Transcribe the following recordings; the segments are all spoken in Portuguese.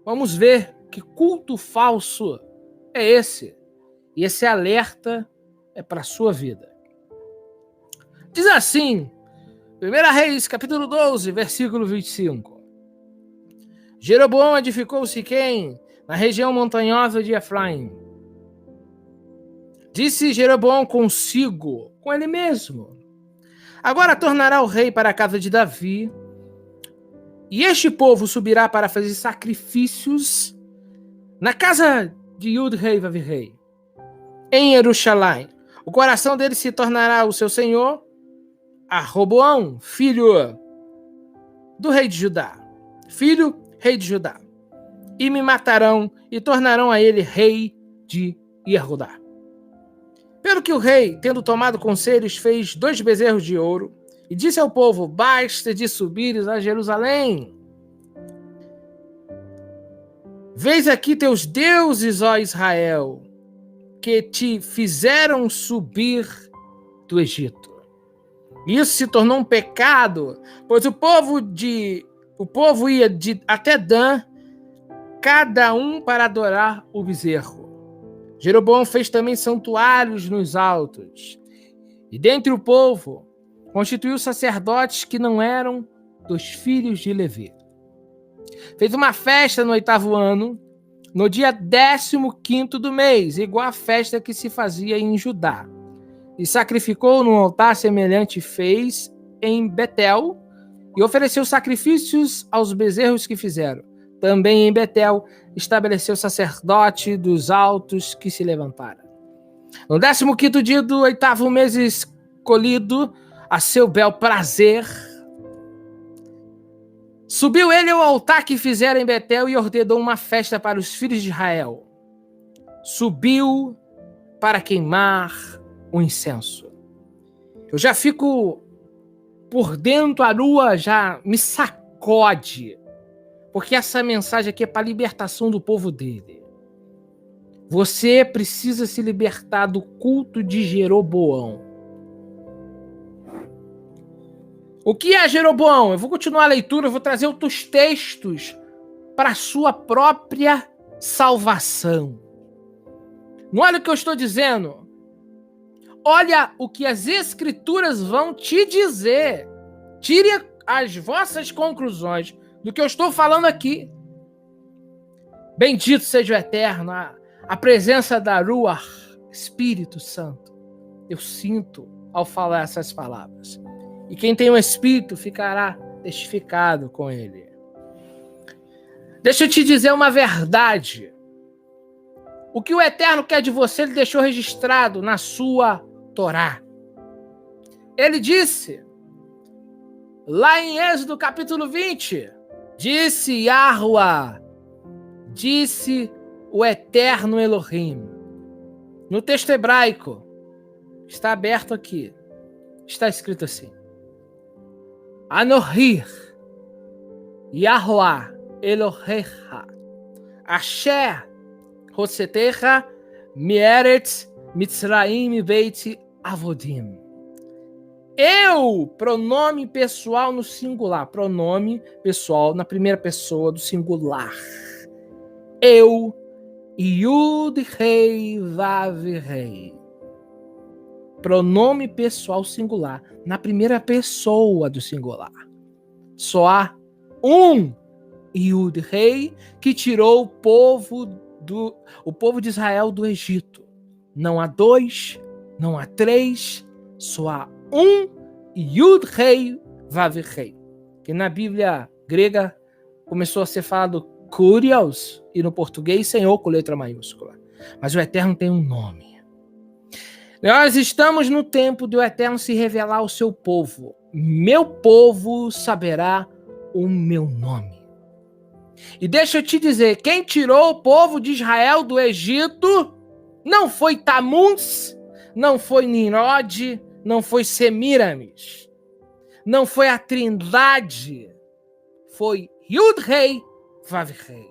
Vamos ver que culto falso é esse. E esse alerta é para a sua vida. Diz assim, 1 Reis, capítulo 12, versículo 25. Jeroboão edificou Siquém, na região montanhosa de Efraim. Disse Jeroboão consigo, com ele mesmo: agora tornará o rei para a casa de Davi, e este povo subirá para fazer sacrifícios na casa de Yud rei Vavi-rei, em Jerusalém. O coração dele se tornará o seu senhor, a Roboão, filho do rei de Judá, rei de Judá, e me matarão e tornarão a ele rei de Judá. Pelo que o rei, tendo tomado conselhos, fez 2 bezerros de ouro e disse ao povo: basta de subires a Jerusalém. Vês aqui teus deuses, ó Israel, que te fizeram subir do Egito. Isso se tornou um pecado, pois o povo ia até Dan, cada um para adorar o bezerro. Jeroboão fez também santuários nos altos, e dentre o povo constituiu sacerdotes que não eram dos filhos de Levi. Fez uma festa no 8º ano, no dia 15º do mês, igual à festa que se fazia em Judá. E sacrificou num altar semelhante fez em Betel, e ofereceu sacrifícios aos bezerros que fizeram. Também em Betel estabeleceu sacerdote dos altos que se levantaram. No 15º dia do 8º mês escolhido, a seu bel prazer, subiu ele ao altar que fizeram em Betel e ordenou uma festa para os filhos de Israel. Subiu para queimar o incenso. Eu já fico por dentro, a lua já me sacode, porque essa mensagem aqui é para a libertação do povo dele. Você precisa se libertar do culto de Jeroboão. O que é Jeroboão? Eu vou continuar a leitura, eu vou trazer outros textos para a sua própria salvação. Não olha o que eu estou dizendo. Olha o que as Escrituras vão te dizer. Tire as vossas conclusões do que eu estou falando aqui. Bendito seja o Eterno, a presença da Ruach, Espírito Santo. Eu sinto ao falar essas palavras. E quem tem um Espírito ficará testificado com ele. Deixa eu te dizer uma verdade. O que o Eterno quer de você, ele deixou registrado na sua Torá. Ele disse, lá em Êxodo capítulo 20, disse Yahuwah, disse o Eterno Elohim. No texto hebraico, está aberto aqui, está escrito assim: Anohir, Yahuwah Elohecha, Asher Hosetecha, Mieretz Mitzraim Beit Avodim. Eu, pronome pessoal no singular, pronome pessoal na primeira pessoa do singular. Eu, Yud Rei Vav Rei. Pronome pessoal singular na primeira pessoa do singular. Só há um Yud Rei que tirou o povo de Israel do Egito. Não há 2, não há 3, só há um Yud Rei Vav Rei, que na Bíblia grega começou a ser falado Kurios e no português Senhor com letra maiúscula. Mas o Eterno tem um nome. Nós estamos no tempo do Eterno se revelar ao seu povo. Meu povo saberá o meu nome. E deixa eu te dizer, quem tirou o povo de Israel do Egito não foi Tamuz, não foi Nimrod, não foi Semiramis, não foi a Trindade, foi Yud Rei Vav Rei.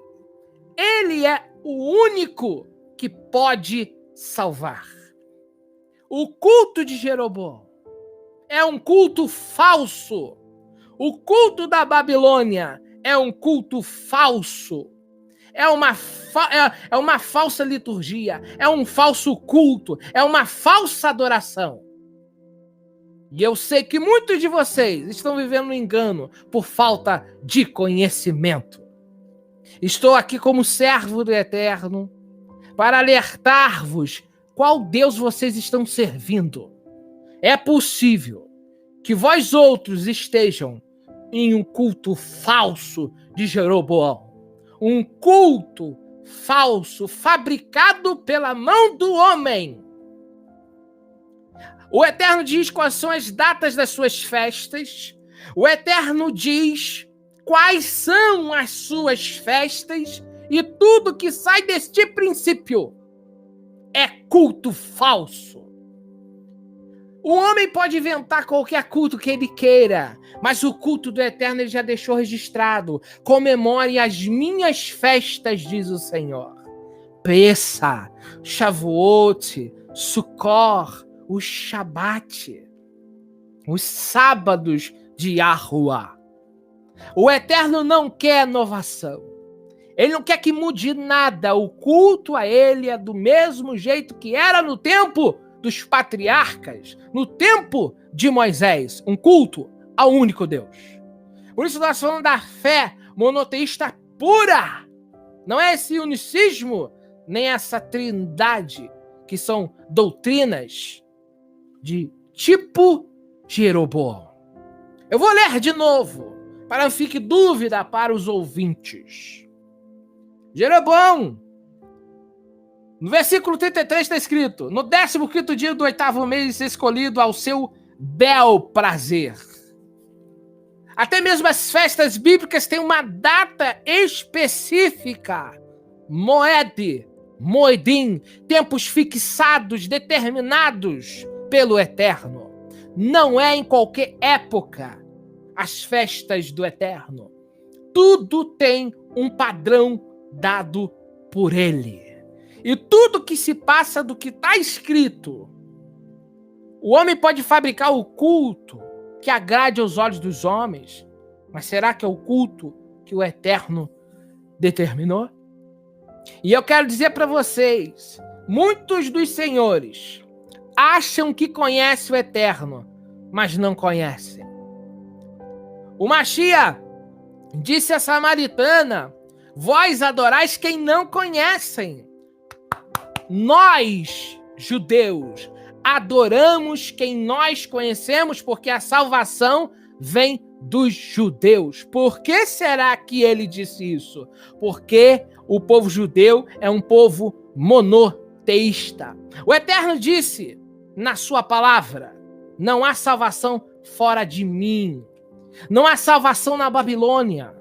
Ele é o único que pode salvar. O culto de Jeroboão é um culto falso. O culto da Babilônia é um culto falso. é uma falsa liturgia, é um falso culto, é uma falsa adoração. E eu sei que muitos de vocês estão vivendo no engano por falta de conhecimento. Estou aqui como servo do Eterno para alertar-vos qual Deus vocês estão servindo. É possível que vós outros estejam em um culto falso de Jeroboão. Um culto falso, fabricado pela mão do homem. O Eterno diz quais são as datas das suas festas. O Eterno diz quais são as suas festas. E tudo que sai deste princípio é culto falso. O homem pode inventar qualquer culto que ele queira, mas o culto do Eterno ele já deixou registrado. Comemore as minhas festas, diz o Senhor. Pessa, Shavuot, Sukkot, o Shabat, os sábados de Yahuwah. O Eterno não quer inovação. Ele não quer que mude nada. O culto a ele é do mesmo jeito que era no tempo dos patriarcas, no tempo de Moisés, um culto ao único Deus. Por isso nós falamos da fé monoteísta pura. Não é esse unicismo, nem essa trindade, que são doutrinas de tipo Jeroboão. Eu vou ler de novo, para não fique dúvida para os ouvintes. Jeroboão, no versículo 33 está escrito: no 15º dia do 8º mês, escolhido ao seu bel prazer. Até mesmo as festas bíblicas têm uma data específica. Moed, Moedim, tempos fixados, determinados pelo Eterno. Não é em qualquer época as festas do Eterno. Tudo tem um padrão dado por ele. E tudo que se passa do que está escrito. O homem pode fabricar o culto que agrade aos olhos dos homens, mas será que é o culto que o Eterno determinou? E eu quero dizer para vocês, muitos dos senhores acham que conhecem o Eterno, mas não conhecem. O Mashiach disse à samaritana: vós adorais quem não conhecem. Nós, judeus, adoramos quem nós conhecemos, porque a salvação vem dos judeus. Por que será que ele disse isso? Porque o povo judeu é um povo monoteísta. O Eterno disse na sua palavra: não há salvação fora de mim. Não há salvação na Babilônia.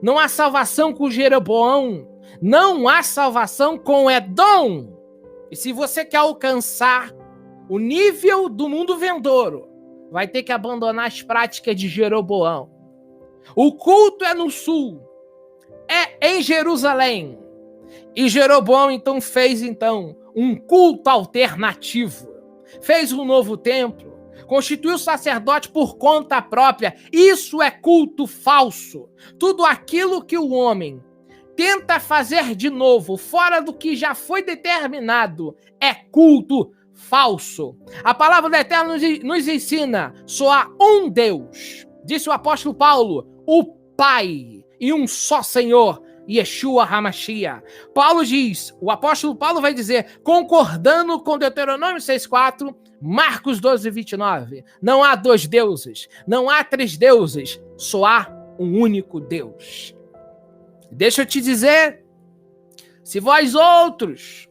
Não há salvação com Jeroboão. Não há salvação com Edom. E se você quer alcançar o nível do mundo vindouro, vai ter que abandonar as práticas de Jeroboão. O culto é no sul, é em Jerusalém. E Jeroboão então fez um culto alternativo. Fez um novo templo, constituiu sacerdote por conta própria. Isso é culto falso. Tudo aquilo que o homem tenta fazer de novo, fora do que já foi determinado, é culto falso. A palavra do Eterno nos ensina: só há um Deus. Disse o apóstolo Paulo: o Pai e um só Senhor, Yeshua HaMashiach. O apóstolo Paulo vai dizer, concordando com Deuteronômio 6,4, Marcos 12,29. Não há dois deuses, não há três deuses, só há um único Deus. Deixa eu te dizer, se vós outros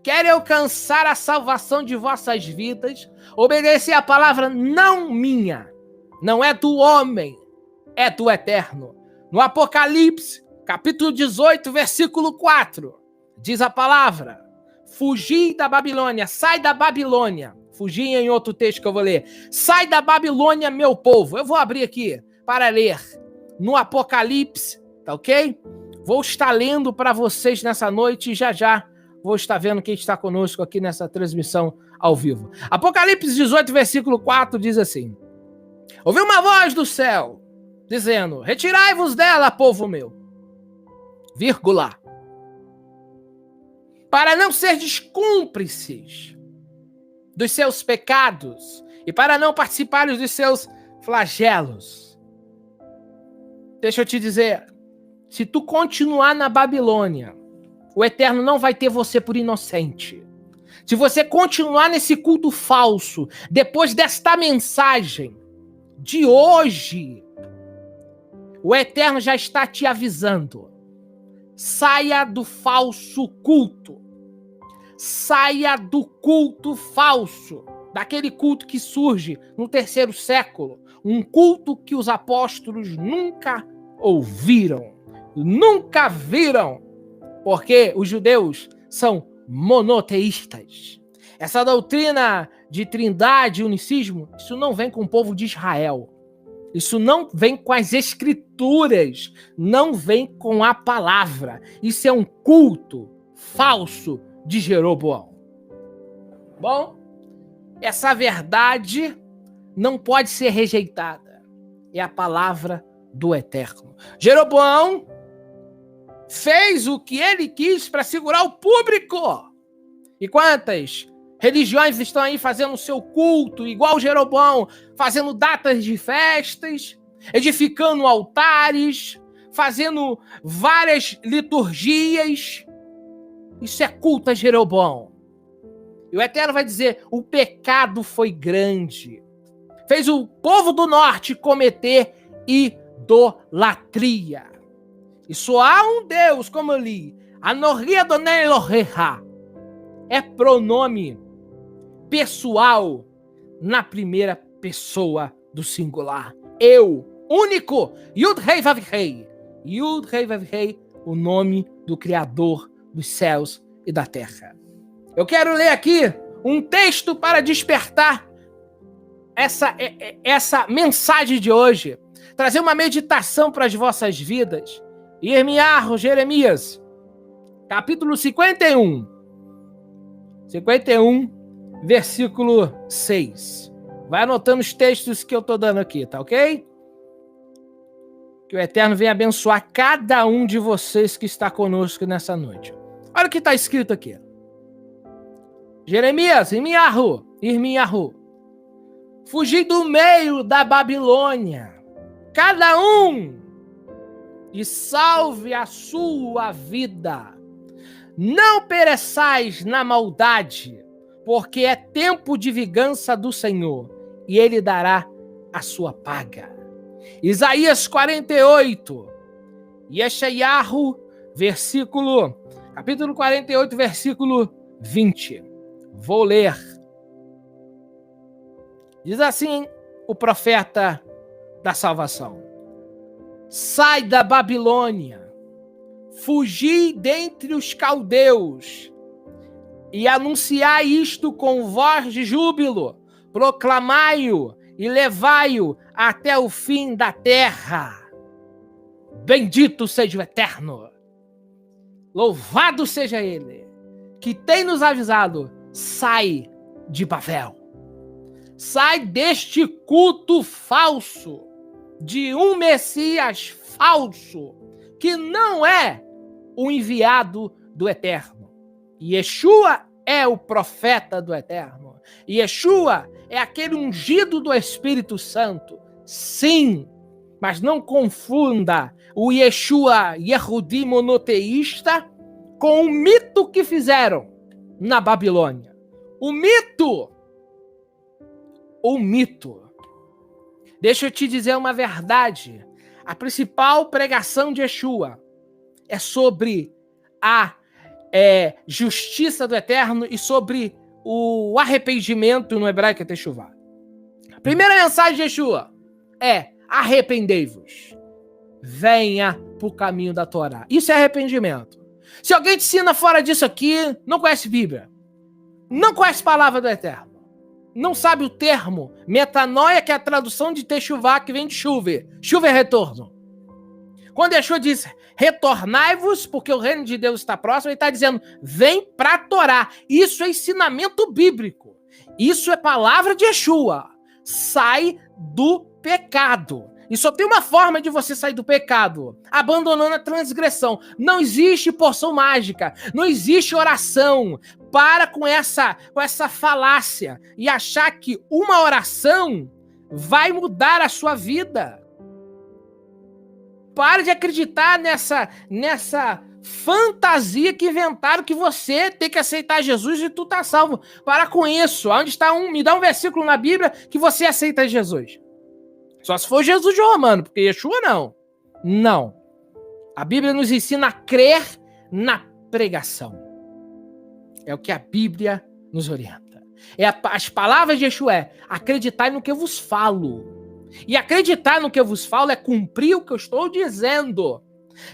querem alcançar a salvação de vossas vidas, obedecer a palavra não minha, não é do homem, é do Eterno. No Apocalipse, capítulo 18, versículo 4, diz a palavra: fugi da Babilônia, sai da Babilônia. Fugi em outro texto que eu vou ler. Sai da Babilônia, meu povo. Eu vou abrir aqui para ler no Apocalipse, tá ok? Vou estar lendo para vocês nessa noite e já vou estar vendo quem está conosco aqui nessa transmissão ao vivo. Apocalipse 18, versículo 4 diz assim: ouvi uma voz do céu dizendo: retirai-vos dela, povo meu, vírgula, para não serdes cúmplices dos seus pecados e para não participares dos seus flagelos. Deixa eu te dizer, se tu continuar na Babilônia, o Eterno não vai ter você por inocente. Se você continuar nesse culto falso, depois desta mensagem de hoje, o Eterno já está te avisando. Saia do falso culto. Saia do culto falso. Daquele culto que surge no 3º século. Um culto que os apóstolos nunca ouviram. Nunca viram. Porque os judeus são monoteístas. Essa doutrina de trindade e unicismo, isso não vem com o povo de Israel. Isso não vem com as escrituras, não vem com a palavra. Isso é um culto falso de Jeroboão. Bom, essa verdade não pode ser rejeitada. É a palavra do Eterno. Jeroboão fez o que ele quis para segurar o público. E quantas religiões estão aí fazendo o seu culto, igual Jeroboão, fazendo datas de festas, edificando altares, fazendo várias liturgias. Isso é culto a Jeroboão. E o Eterno vai dizer, o pecado foi grande. Fez o povo do norte cometer idolatria. E só há um Deus, como eu li, Anohi Adonai Elohecha, é pronome pessoal na primeira pessoa do singular. Eu, único, Yud Rei Vav Rei. Yud Rei Vav Rei, o nome do Criador dos céus e da terra. Eu quero ler aqui um texto para despertar essa mensagem de hoje. Trazer uma meditação para as vossas vidas. Jeremias, capítulo 51. 51, versículo 6. Vai anotando os textos que eu estou dando aqui, tá ok? Que o Eterno venha abençoar cada um de vocês que está conosco nessa noite. Olha o que está escrito aqui. Jeremias, Irmiarru, fugi do meio da Babilônia, cada um, e salve a sua vida. Não pereçais na maldade, porque é tempo de vingança do Senhor, e ele dará a sua paga. Isaías 48, Yeshayahu, capítulo 48, versículo 20. Vou ler. Diz assim o profeta da salvação. Sai da Babilônia, fugi dentre os caldeus, e anunciai isto com voz de júbilo, proclamai-o e levai-o até o fim da terra. Bendito seja o Eterno, louvado seja ele, que tem nos avisado, sai de Babel. Sai deste culto falso, de um Messias falso, que não é o enviado do Eterno. Yeshua é o profeta do Eterno. Yeshua é aquele ungido do Espírito Santo. Sim, mas não confunda o Yeshua Yehudi monoteísta com o mito que fizeram na Babilônia. O mito. Deixa eu te dizer uma verdade. A principal pregação de Yeshua é sobre a justiça do Eterno e sobre o arrependimento no hebraico é Teshuvah. A primeira mensagem de Yeshua é: arrependei-vos. Venha para o caminho da Torá. Isso é arrependimento. Se alguém te ensina fora disso aqui, não conhece Bíblia, não conhece a palavra do Eterno, não sabe o termo metanoia, que é a tradução de Teshuvah, que vem de chuva. Chuva é retorno. Quando Yeshua diz retornai-vos, porque o reino de Deus está próximo, ele está dizendo vem para a Torá. Isso é ensinamento bíblico. Isso é palavra de Yeshua. Sai do pecado. E só tem uma forma de você sair do pecado: abandonando a transgressão. Não existe porção mágica, não existe oração. Para com essa falácia e achar que uma oração vai mudar a sua vida. Para de acreditar nessa fantasia que inventaram que você tem que aceitar Jesus e tu tá salvo. Para com isso. Onde está me dá um versículo na Bíblia que você aceita Jesus. Só se for Jesus de Romano, porque Yeshua não. Não. A Bíblia nos ensina a crer na pregação. É o que a Bíblia nos orienta. As palavras de Yeshua é: acreditai no que eu vos falo. E acreditar no que eu vos falo é cumprir o que eu estou dizendo.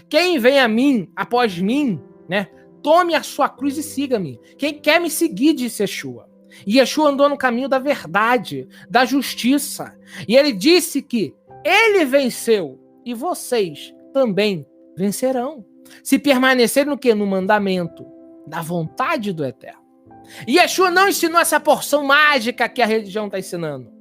Quem vem a mim, após mim, né, tome a sua cruz e siga-me. Quem quer me seguir, disse Yeshua. E Yeshua andou no caminho da verdade, da justiça. E ele disse que ele venceu e vocês também vencerão. Se permanecerem no quê? No mandamento da vontade do Eterno. E Yeshua não ensinou essa porção mágica que a religião está ensinando.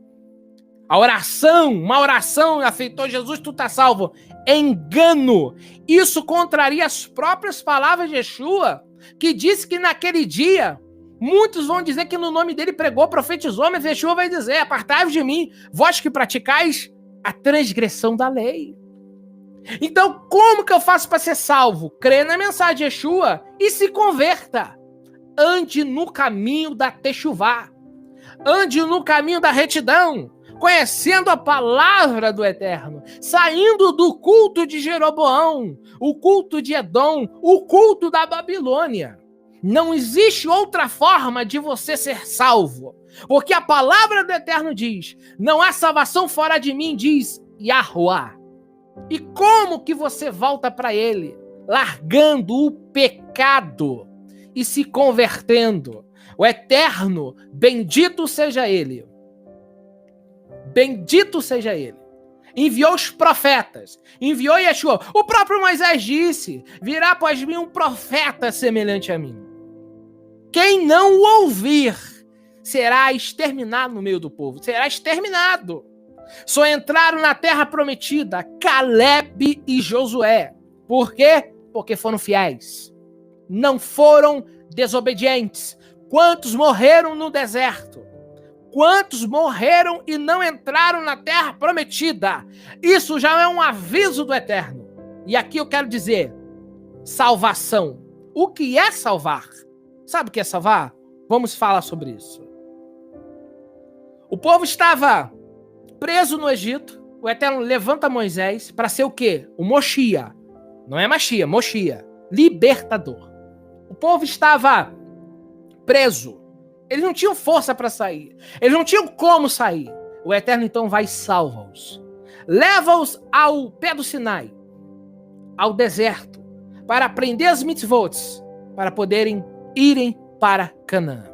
A oração, uma oração, aceitou Jesus, tu tá salvo. Engano. Isso contraria as próprias palavras de Yeshua, que disse que naquele dia, muitos vão dizer que no nome dele pregou, profetizou, mas Yeshua vai dizer: apartai-vos de mim, vós que praticais a transgressão da lei. Então, como que eu faço para ser salvo? Crê na mensagem de Yeshua e se converta. Ande no caminho da techuvá. Ande no caminho da retidão, conhecendo a palavra do Eterno, saindo do culto de Jeroboão, o culto de Edom, o culto da Babilônia. Não existe outra forma de você ser salvo, porque a palavra do Eterno diz: não há salvação fora de mim, diz Yahuwá. E como que você volta para ele? Largando o pecado e se convertendo. O Eterno, bendito seja ele. Bendito seja ele. Enviou os profetas, enviou Yeshua. O próprio Moisés disse: virá após mim um profeta semelhante a mim. Quem não o ouvir será exterminado no meio do povo. Será exterminado. Só entraram na terra prometida Caleb e Josué. Por quê? Porque foram fiéis. Não foram desobedientes. Quantos morreram no deserto? Quantos morreram e não entraram na terra prometida? Isso já é um aviso do Eterno. E aqui eu quero dizer: salvação. O que é salvar? Sabe o que é salvar? Vamos falar sobre isso. O povo estava preso no Egito. O Eterno levanta Moisés para ser o quê? O Moshia. Não é Machia, Moshia. Libertador. O povo estava preso. Eles não tinham força para sair. Eles não tinham como sair. O Eterno então vai e salva-os. Leva-os ao pé do Sinai, ao deserto, para aprender as mitzvot, para poderem irem para Canaã.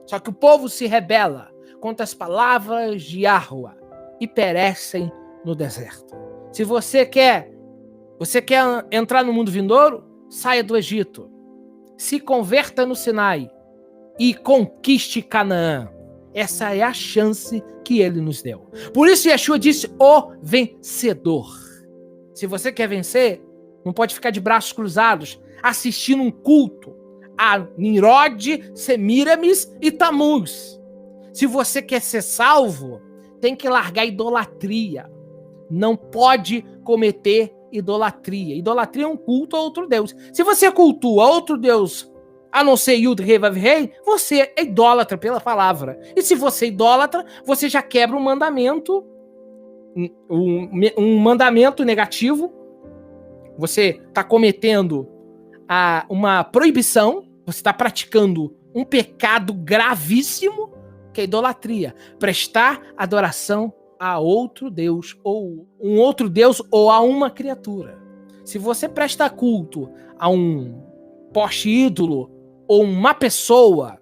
Só que o povo se rebela contra as palavras de Yahuwá e perecem no deserto. Se você quer entrar no mundo vindouro, saia do Egito. Se converta no Sinai e conquiste Canaã. Essa é a chance que ele nos deu. Por isso Yeshua disse: o vencedor. Se você quer vencer, não pode ficar de braços cruzados assistindo um culto a Nimrod, Semiramis e Tamuz. Se você quer ser salvo, tem que largar a idolatria. Não pode cometer idolatria. Idolatria é um culto a outro Deus. Se você cultua outro Deus, a não ser Yud Rei Vav Rei, você é idólatra pela palavra. E se você é idólatra, você já quebra um mandamento, um mandamento negativo. Você está cometendo uma proibição, você está praticando um pecado gravíssimo, que é idolatria. Prestar adoração a outro Deus, ou um outro Deus, ou a uma criatura. Se você presta culto a um poste ídolo, ou uma pessoa,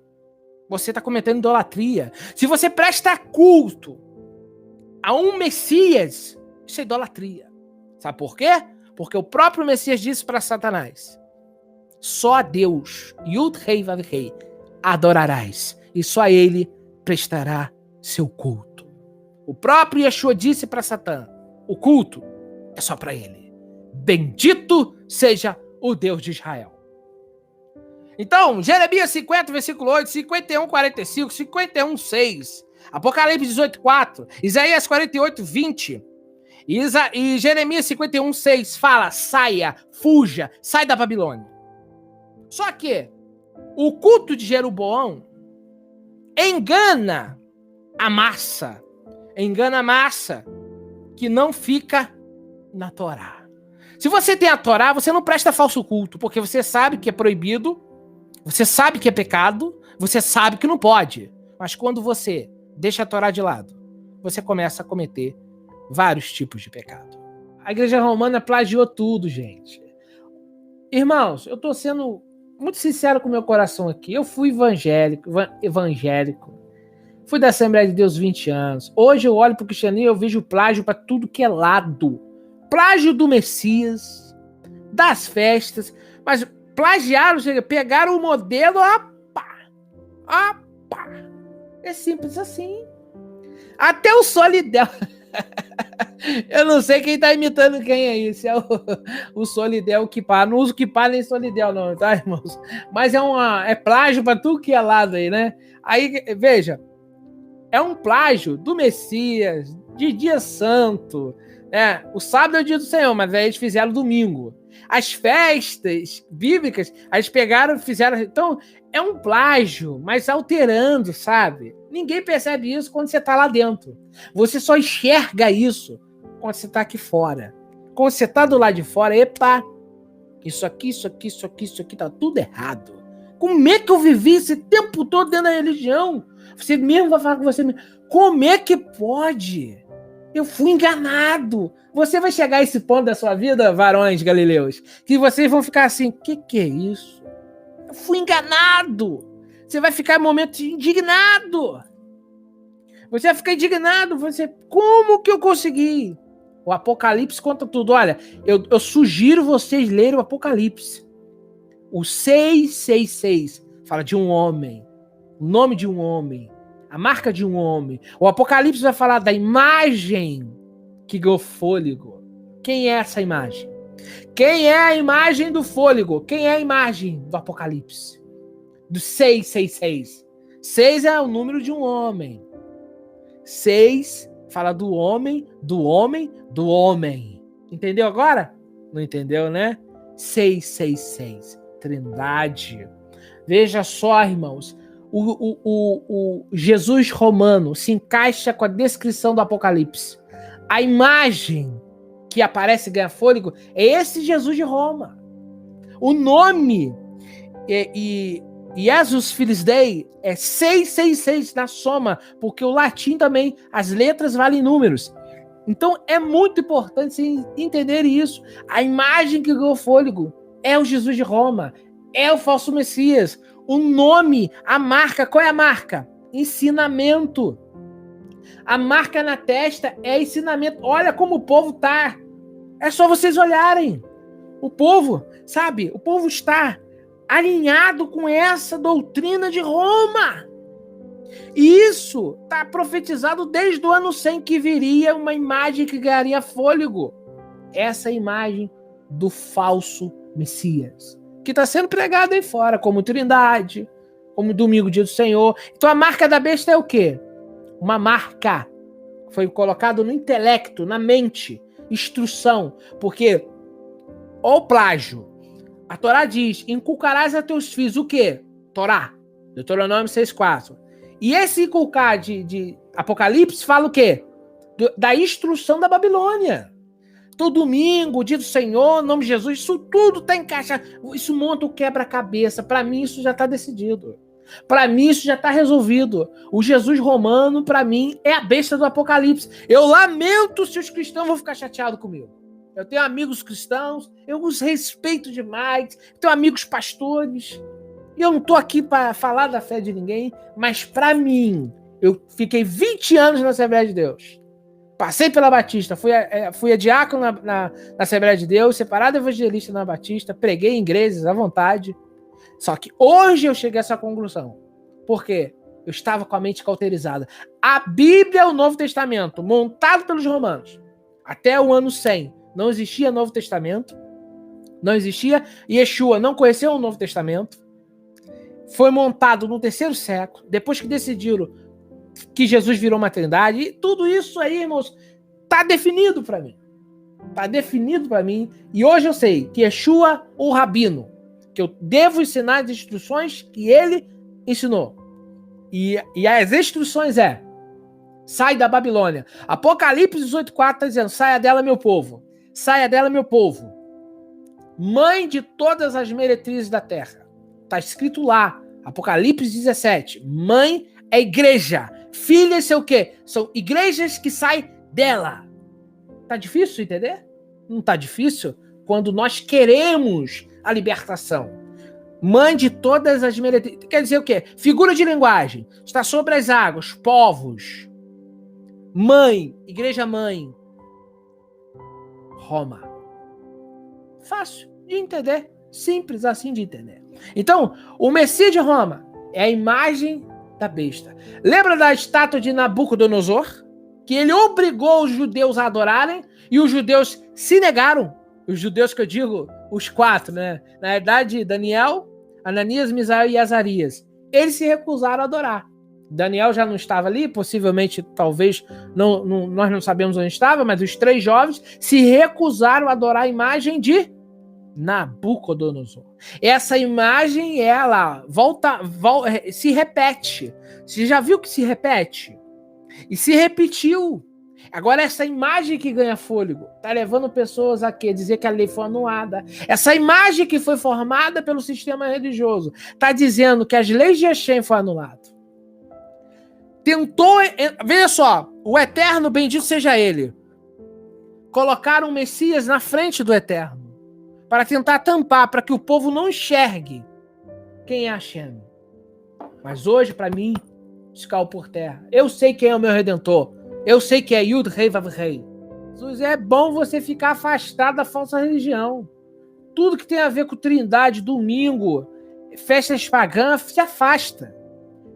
você está cometendo idolatria. Se você presta culto a um Messias, isso é idolatria. Sabe por quê? Porque o próprio Messias disse para Satanás: só a Deus, Yud Rei Vav Rei, adorarás, e só a ele prestará seu culto. O próprio Yeshua disse para Satã: o culto é só para ele. Bendito seja o Deus de Israel. Então, Jeremias 50, versículo 8, 51, 45, 51, 6, Apocalipse 18, 4, Isaías 48, 20, e Jeremias 51, 6 fala, saia, fuja, sai da Babilônia. Só que o culto de Jeroboão engana a massa que não fica na Torá. Se você tem a Torá, você não presta falso culto, porque você sabe que é proibido, você sabe que é pecado, você sabe que não pode. Mas quando você deixa a Torá de lado, você começa a cometer vários tipos de pecado. A igreja romana plagiou tudo, gente. Irmãos, eu tô sendo muito sincero com o meu coração aqui. Eu fui evangélico, fui da Assembleia de Deus 20 anos. Hoje eu olho pro cristianismo e eu vejo plágio para tudo que é lado. Plágio do Messias, das festas, mas plagiaram, pegaram o modelo, é simples assim. Até o Solidel. Eu não sei quem tá imitando quem aí, se é o Solidel, o Kipá. Não uso Kipá nem Solidel não, tá, irmãos? Mas é plágio para tudo que é lado aí, né? Aí, veja, é um plágio do Messias, de dia santo, né? O sábado é o dia do Senhor, mas aí eles fizeram domingo. As festas bíblicas, eles pegaram e fizeram... Então, é um plágio, mas alterando, sabe? Ninguém percebe isso quando você tá lá dentro. Você só enxerga isso quando você tá aqui fora. Quando você tá do lado de fora, epa, isso aqui tá tudo errado. Como é que eu vivi esse tempo todo dentro da religião? Você mesmo vai falar com você mesmo. Como é que pode? Eu fui enganado. Você vai chegar a esse ponto da sua vida, varões galileus, que vocês vão ficar assim, que é isso? Eu fui enganado. Você vai ficar em momentos indignado. Você vai ficar indignado. Como que eu consegui? O Apocalipse conta tudo. Olha, eu sugiro vocês lerem o Apocalipse. O 666 fala de um homem. O nome de um homem. A marca de um homem. O Apocalipse vai falar da imagem que ganhou fôlego. Quem é essa imagem? Quem é a imagem do fôlego? Quem é a imagem do Apocalipse? Do 666. 6 é o número de um homem. 6 fala do homem, do homem, do homem. Entendeu agora? Não entendeu, né? 666. Trindade. Veja só, irmãos. O Jesus romano se encaixa com a descrição do Apocalipse. A imagem que aparece e ganha fôlego é esse Jesus de Roma. O nome Jesus Filhos Dei é 666 na soma, porque o latim também, as letras valem números. Então é muito importante vocês entenderem isso. A imagem que ganhou fôlego é o Jesus de Roma, é o falso Messias. O nome, a marca, qual é a marca? Ensinamento. A marca na testa é ensinamento. Olha como o povo tá. É só vocês olharem. O povo, sabe? O povo está alinhado com essa doutrina de Roma. E isso está profetizado desde o ano 100 que viria uma imagem que ganharia fôlego. Essa imagem do falso Messias, que está sendo pregado aí fora, como Trindade, como Domingo, Dia do Senhor. Então a marca da besta é o quê? Uma marca. Foi colocado no intelecto, na mente, instrução. Porque, ó o plágio, a Torá diz, inculcarás a teus filhos o quê? Torá, Deuteronômio 6,4. E esse inculcar de Apocalipse fala o quê? Da instrução da Babilônia. Todo domingo, dia do Senhor, nome de Jesus, isso tudo está encaixado. Isso monta o quebra-cabeça. Para mim, isso já está decidido. Para mim, isso já está resolvido. O Jesus romano, para mim, é a besta do Apocalipse. Eu lamento se os cristãos vão ficar chateados comigo. Eu tenho amigos cristãos, eu os respeito demais, tenho amigos pastores. E eu não estou aqui para falar da fé de ninguém, mas para mim, eu fiquei 20 anos na Assembleia de Deus. Passei pela Batista, fui a diácono na Assembleia de Deus, separado evangelista na Batista, preguei em igrejas à vontade. Só que hoje eu cheguei a essa conclusão. Por quê? Eu estava com a mente cauterizada. A Bíblia é o Novo Testamento, montado pelos romanos. Até o ano 100 não existia Novo Testamento, não existia, Yeshua não conheceu o Novo Testamento, foi montado no 3º século, depois que decidiram que Jesus virou uma trindade, e tudo isso aí, irmãos, tá definido para mim. Tá definido para mim, e hoje eu sei que Yeshua, o Rabino, que eu devo ensinar as instruções que ele ensinou. E as instruções sai da Babilônia. Apocalipse 18:4 está dizendo, saia dela, meu povo. Saia dela, meu povo. Mãe de todas as meretrizes da terra. Está escrito lá, Apocalipse 17. Mãe é igreja. Filhas são o quê? São igrejas que saem dela. Tá difícil entender? Não tá difícil? Quando nós queremos a libertação. Mãe de todas as meretrizes. Quer dizer o quê? Figura de linguagem. Está sobre as águas. Povos. Mãe. Igreja mãe. Roma. Fácil de entender. Simples assim de entender. Então, o Messias de Roma é a imagem da besta. Lembra da estátua de Nabucodonosor? Que ele obrigou os judeus a adorarem e os judeus se negaram. Os judeus que eu digo, os 4, né? Na verdade, Daniel, Ananias, Misael e Azarias. Eles se recusaram a adorar. Daniel já não estava ali, possivelmente, talvez, nós não sabemos onde estava, mas os 3 jovens se recusaram a adorar a imagem de Nabucodonosor. Essa imagem, ela se repete. Você já viu que se repete? E se repetiu. Agora essa imagem que ganha fôlego está levando pessoas a quê? Dizer que a lei foi anulada. Essa imagem que foi formada pelo sistema religioso está dizendo que as leis de Hashem foram anuladas. Tentou, veja só, o Eterno, bendito seja ele, colocaram o Messias na frente do Eterno para tentar tampar, para que o povo não enxergue quem é Hashem. Mas hoje, para mim, caiu por terra. Eu sei quem é o meu Redentor. Eu sei que é Yud Rei Vav Rei. Jesus, é bom você ficar afastado da falsa religião. Tudo que tem a ver com trindade, domingo, festas pagãs, se afasta.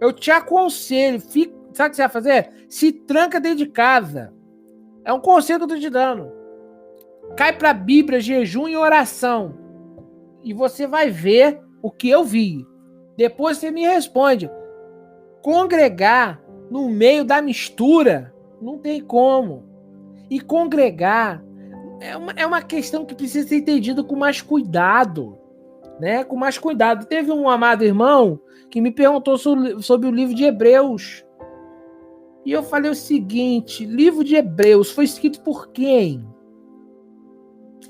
Eu te aconselho, sabe o que você vai fazer? Se tranca dentro de casa. É um conselho que eu tô te dando. Cai pra Bíblia, jejum e oração. E você vai ver o que eu vi. Depois você me responde. Congregar no meio da mistura não tem como. E congregar é uma questão que precisa ser entendida com mais cuidado, né? Com mais cuidado. Teve um amado irmão que me perguntou sobre o livro de Hebreus. E eu falei o seguinte, livro de Hebreus foi escrito por quem?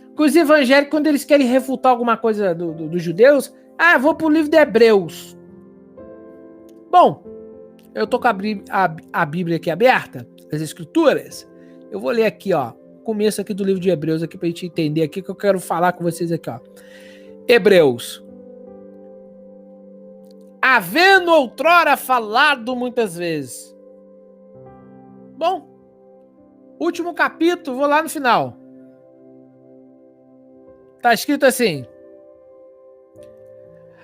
Porque os evangélicos, quando eles querem refutar alguma coisa dos judeus, vou pro livro de Hebreus. Bom, eu tô com a Bíblia aqui aberta, as escrituras. Eu vou ler aqui, ó, o começo aqui do livro de Hebreus, aqui pra gente entender aqui, que eu quero falar com vocês aqui, ó. Hebreus. Havendo outrora falado muitas vezes. Bom, último capítulo, vou lá no final. Tá escrito assim.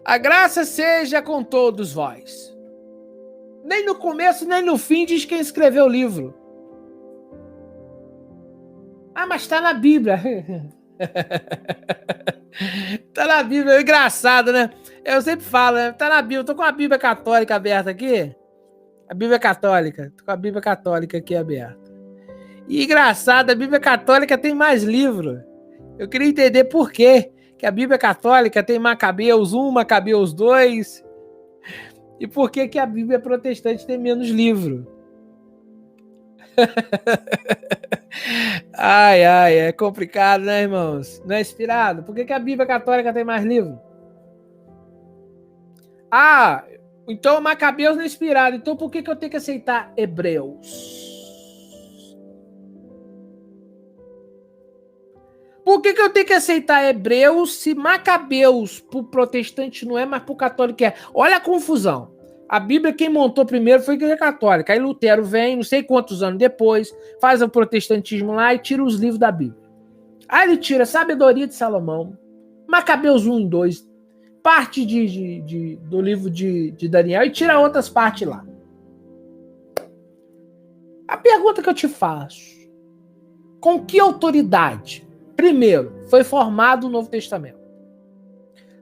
A graça seja com todos vós. Nem no começo, nem no fim diz quem escreveu o livro. Mas tá na Bíblia. Tá na Bíblia, é engraçado, né? Eu sempre falo, né? Tá na Bíblia. Eu tô com a Bíblia Católica aberta aqui. A Bíblia Católica. Tô com a Bíblia Católica aqui aberta. E engraçado, a Bíblia Católica tem mais livro. Eu queria entender por quê que a Bíblia Católica tem Macabeus 1, Macabeus 2... E por que a Bíblia protestante tem menos livro? É complicado, né, irmãos? Não é inspirado? Por que a Bíblia católica tem mais livro? Então Macabeus não é inspirado. Então por que eu tenho que aceitar Hebreus? Por que eu tenho que aceitar Hebreus se Macabeus pro protestante não é, mas pro católico é? Olha a confusão. A Bíblia quem montou primeiro foi a Igreja Católica. Aí Lutero vem, não sei quantos anos depois, faz o protestantismo lá e tira os livros da Bíblia. Aí ele tira Sabedoria de Salomão, Macabeus 1 e 2, parte do livro de Daniel e tira outras partes lá. A pergunta que eu te faço, Com que autoridade? Primeiro, foi formado o Novo Testamento.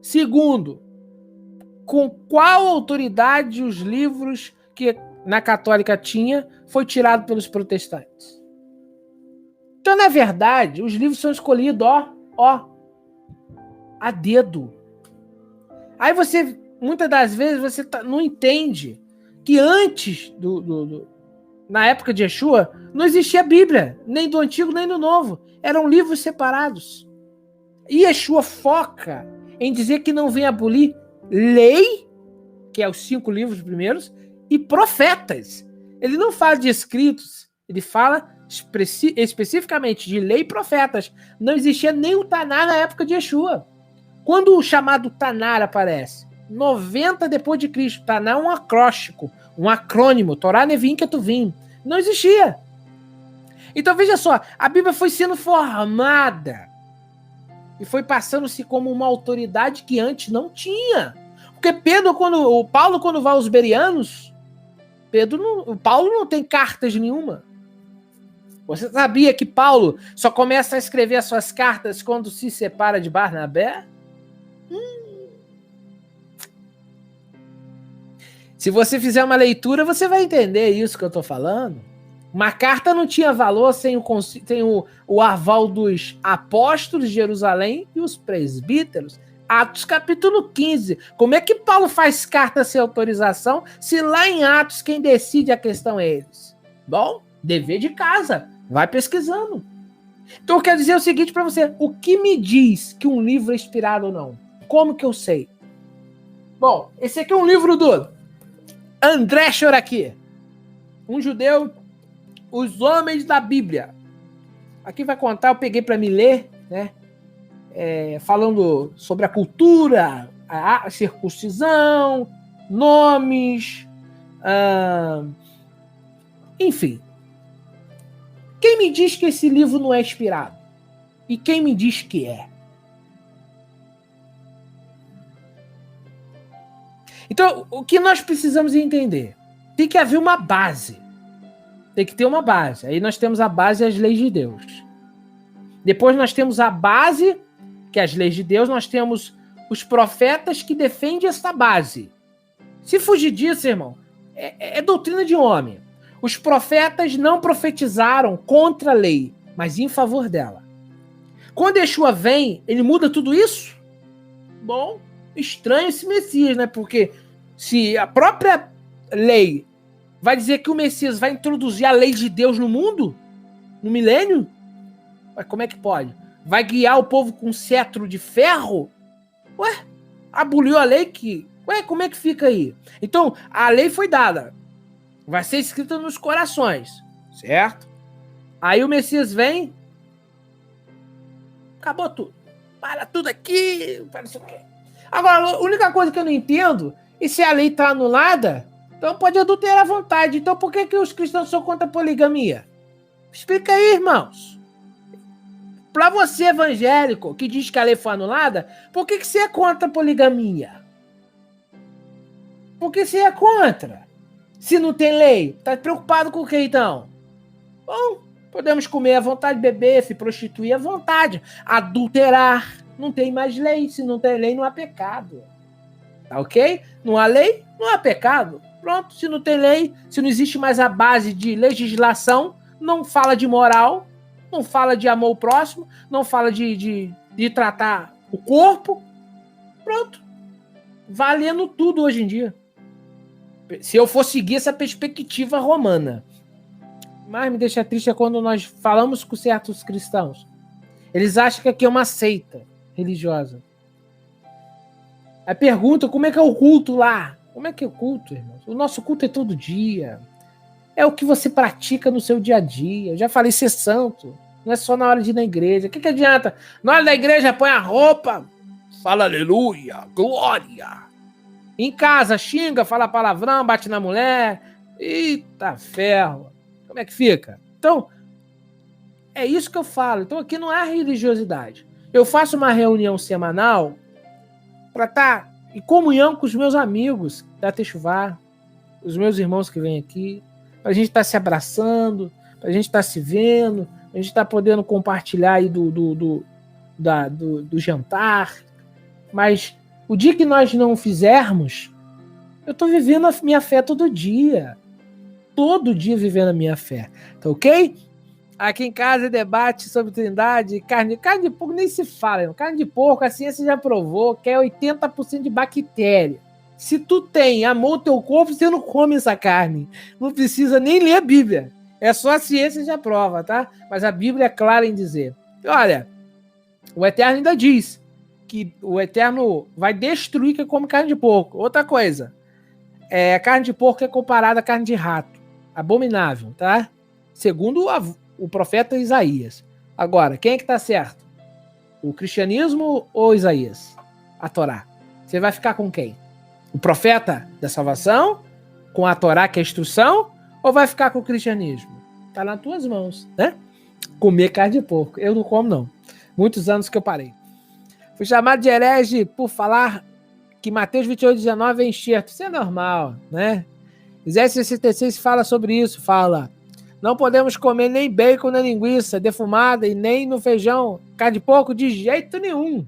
Segundo, com qual autoridade os livros que na católica tinha foi tirado pelos protestantes? Então, na verdade, os livros são escolhidos, a dedo. Aí você, muitas das vezes, você não entende que antes na época de Yeshua, não existia Bíblia, nem do Antigo, nem do Novo. Eram livros separados. E Yeshua foca em dizer que não vem abolir lei, que é os 5 livros primeiros, e profetas. Ele não fala de escritos, ele fala especificamente de lei e profetas. Não existia nem o Taná na época de Yeshua. Quando o chamado Tanar aparece? 90 depois de Cristo. Taná é um acróstico, um acrônimo. Torá, Nevim, Ketuvim. Não existia. Então veja só, a Bíblia foi sendo formada e foi passando-se como uma autoridade que antes não tinha. Porque Paulo, quando vai aos Bereanos, Paulo não tem cartas nenhuma. Você sabia que Paulo só começa a escrever as suas cartas quando se separa de Barnabé? Se você fizer uma leitura, você vai entender isso que eu estou falando. Uma carta não tinha valor sem o aval dos apóstolos de Jerusalém e os presbíteros. Atos capítulo 15. Como é que Paulo faz carta sem autorização se lá em Atos quem decide a questão é eles? Bom, dever de casa. Vai pesquisando. Então eu quero dizer o seguinte para você. O que me diz que um livro é inspirado ou não? Como que eu sei? Bom, esse aqui é um livro do André Choraqui, um judeu, Os Homens da Bíblia. Aqui vai contar, eu peguei para me ler, né? Falando sobre a cultura, a circuncisão, nomes, enfim. Quem me diz que esse livro não é inspirado? E quem me diz que é? Então, o que nós precisamos entender? Tem que haver uma base. Tem que ter uma base. Aí nós temos a base e as leis de Deus. Depois nós temos a base, que é as leis de Deus. Nós temos os profetas que defendem essa base. Se fugir disso, irmão, é doutrina de homem. Os profetas não profetizaram contra a lei, mas em favor dela. Quando Yeshua vem, ele muda tudo isso? Bom, estranho esse Messias, né? Porque se a própria lei vai dizer que o Messias vai introduzir a lei de Deus no mundo, no milênio, mas como é que pode? Vai guiar o povo com cetro de ferro? Ué, aboliu a lei que... Ué, como é que fica aí? Então, a lei foi dada. Vai ser escrita nos corações, certo? Aí o Messias vem, acabou tudo. Para tudo aqui, para isso aqui. Agora, a única coisa que eu não entendo, e se a lei está anulada, então pode adulterar à vontade. Então por que os cristãos são contra a poligamia? Explica aí, irmãos. Para você, evangélico, que diz que a lei foi anulada, por que você é contra a poligamia? Por que você é contra? Se não tem lei, tá preocupado com o que então? Bom, podemos comer à vontade, beber, se prostituir à vontade, adulterar. Não tem mais lei. Se não tem lei, não há pecado. Tá ok? Não há lei, não há pecado. Pronto, se não tem lei, se não existe mais a base de legislação, não fala de moral, não fala de amor ao próximo, não fala de tratar o corpo. Pronto. Valendo tudo hoje em dia. Se eu for seguir essa perspectiva romana. Mas me deixa triste é quando nós falamos com certos cristãos. Eles acham que aqui é uma seita religiosa. Aí pergunta como é que é o culto lá. Como é que é o culto, irmãos? O nosso culto é todo dia. É o que você pratica no seu dia a dia. Eu já falei ser santo. Não é só na hora de ir na igreja. O que adianta? Na hora da igreja põe a roupa, fala aleluia, glória. Em casa xinga, fala palavrão, bate na mulher. Eita ferro. Como é que fica? Então, é isso que eu falo. Então aqui não há religiosidade. Eu faço uma reunião semanal para estar em comunhão com os meus amigos da Techuvá, os meus irmãos que vêm aqui, para a gente estar se abraçando, para a gente estar se vendo, a gente está podendo compartilhar aí do jantar, mas o dia que nós não fizermos, eu estou vivendo a minha fé todo dia vivendo a minha fé, tá ok? Aqui em casa debate sobre trindade, carne de porco nem se fala, irmão. Carne de porco, a ciência já provou que é 80% de bactéria. Se tu tem amor ao teu corpo, você não come essa carne. Não precisa nem ler a Bíblia. É só a ciência já prova, tá? Mas a Bíblia é clara em dizer. Olha, o Eterno ainda diz que o Eterno vai destruir quem come carne de porco. Outra coisa, a carne de porco é comparada à carne de rato. Abominável, tá? Segundo o profeta Isaías. Agora, quem é que tá certo? O cristianismo ou Isaías? A Torá. Você vai ficar com quem? O profeta da salvação? Com a Torá, que é a instrução? Ou vai ficar com o cristianismo? Tá nas tuas mãos, né? Comer carne de porco. Eu não como, não. Muitos anos que eu parei. Fui chamado de herege por falar que Mateus 28:19 é enxerto. Isso é normal, né? Isaías 66 fala sobre isso. Fala: não podemos comer nem bacon na linguiça defumada e nem no feijão carne de porco de jeito nenhum.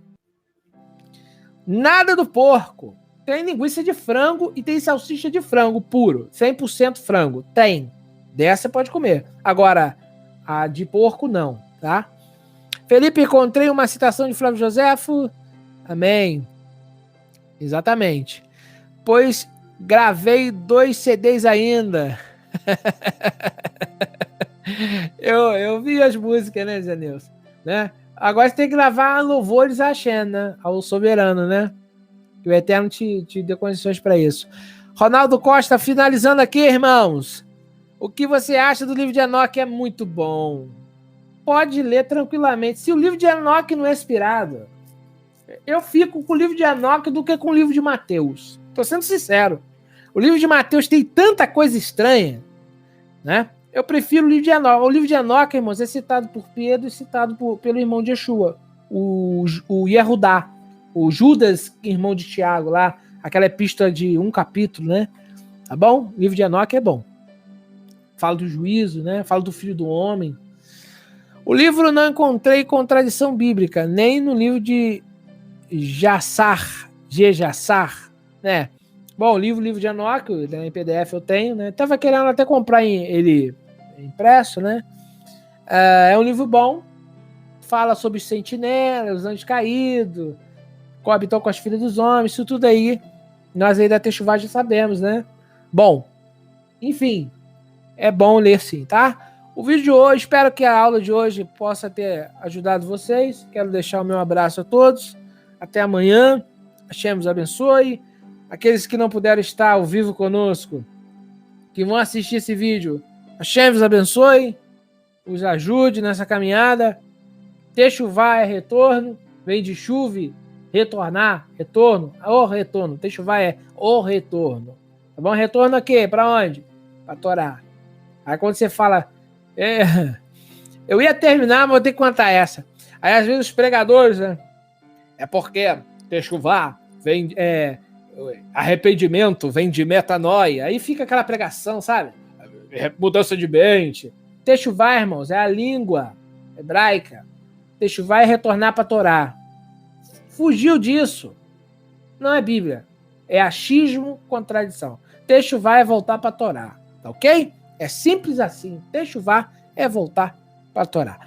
Nada do porco. Tem linguiça de frango e tem salsicha de frango puro. 100% frango. Tem. Dessa pode comer. Agora, a de porco não, tá? Felipe, encontrei uma citação de Flávio Joséfo. Amém. Exatamente. Pois gravei 2 CDs ainda. eu vi as músicas, né, Zé Nilson? Né? Agora você tem que gravar louvores a Hashem, né? Ao soberano, né? Que o Eterno te dê condições para isso. Ronaldo Costa, finalizando aqui, irmãos. O que você acha do livro de Enoque? É muito bom. Pode ler tranquilamente. Se o livro de Enoque não é inspirado, eu fico com o livro de Enoque do que com o livro de Mateus. Tô sendo sincero. O livro de Mateus tem tanta coisa estranha, né? Eu prefiro o livro de Enoque. O livro de Enoque, irmãos, é citado por Pedro e citado pelo irmão de Yeshua, o Yehudá, o Judas, irmão de Tiago, lá, aquela epístola de 1 capítulo, né? Tá bom? O livro de Enoque é bom. Fala do juízo, né? Fala do filho do homem. O livro não encontrei contradição bíblica, nem no livro de Jassar, né? Bom, o livro de Enoque, né, em PDF eu tenho, né? Tava querendo até comprar ele impresso, né? É um livro bom, fala sobre os sentinelas, os anjos caídos, coabitou com as filhas dos homens, isso tudo aí, nós aí da Techuvá já sabemos, né? Bom, enfim, é bom ler sim, tá? O vídeo de hoje, espero que a aula de hoje possa ter ajudado vocês. Quero deixar o meu abraço a todos. Até amanhã. Hashem os abençoe. Aqueles que não puderam estar ao vivo conosco, que vão assistir esse vídeo, Hashem os abençoe, os ajude nessa caminhada. Techuvá é retorno, vem de chuva, retornar, retorno, o retorno. Techuvá é o retorno. Tá bom? Retorno a quê? Para onde? Para Torá. Aí quando você fala, eu ia terminar, mas vou ter que contar essa. Aí às vezes os pregadores, né? É porque Techuvá vem, arrependimento vem de metanoia. Aí fica aquela pregação, sabe? Mudança de mente. Techuvá, irmãos, é a língua hebraica. Techuvá é retornar para Torá. Fugiu disso. Não é Bíblia. É achismo, contradição. Techuvá é voltar para Torá. Tá ok? É simples assim. Techuvá é voltar para Torá.